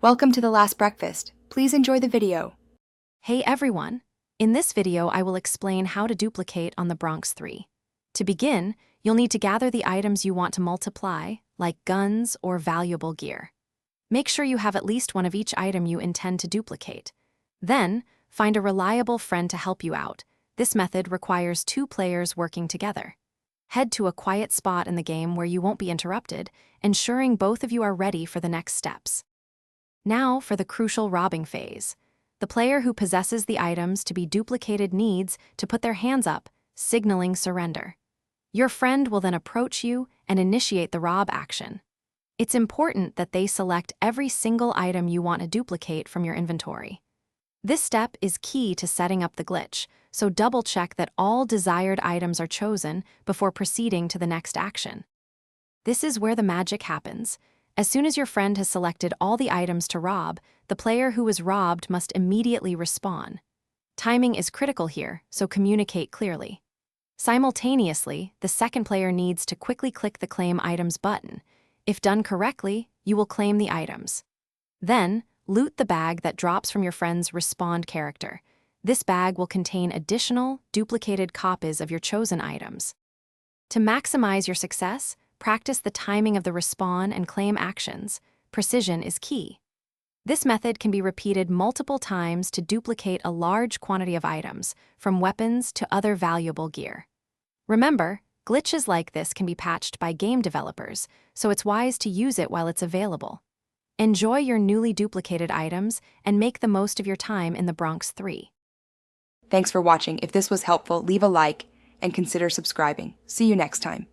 Welcome to The Last Breakfast. Please enjoy the video. Hey everyone! In this video, I will explain how to duplicate on the Bronx 3. To begin, you'll need to gather the items you want to multiply, like guns or valuable gear. Make sure you have at least one of each item you intend to duplicate. Then, find a reliable friend to help you out. This method requires 2 players working together. Head to a quiet spot in the game where you won't be interrupted, ensuring both of you are ready for the next steps. Now for the crucial robbing phase. The player who possesses the items to be duplicated needs to put their hands up, signaling surrender. Your friend will then approach you and initiate the rob action. It's important that they select every single item you want to duplicate from your inventory. This step is key to setting up the glitch, so double-check that all desired items are chosen before proceeding to the next action. This is where the magic happens. As soon as your friend has selected all the items to rob, the player who was robbed must immediately respawn. Timing is critical here, so communicate clearly. Simultaneously, the second player needs to quickly click the Claim Items button. If done correctly, you will claim the items. Then, loot the bag that drops from your friend's respawned character. This bag will contain additional, duplicated copies of your chosen items. To maximize your success, practice the timing of the respawn and claim actions. Precision is key. This method can be repeated multiple times to duplicate a large quantity of items, from weapons to other valuable gear. Remember, glitches like this can be patched by game developers, so it's wise to use it while it's available. Enjoy your newly duplicated items and make the most of your time in the Bronx 3. Thanks for watching. If this was helpful, leave a like and consider subscribing. See you next time.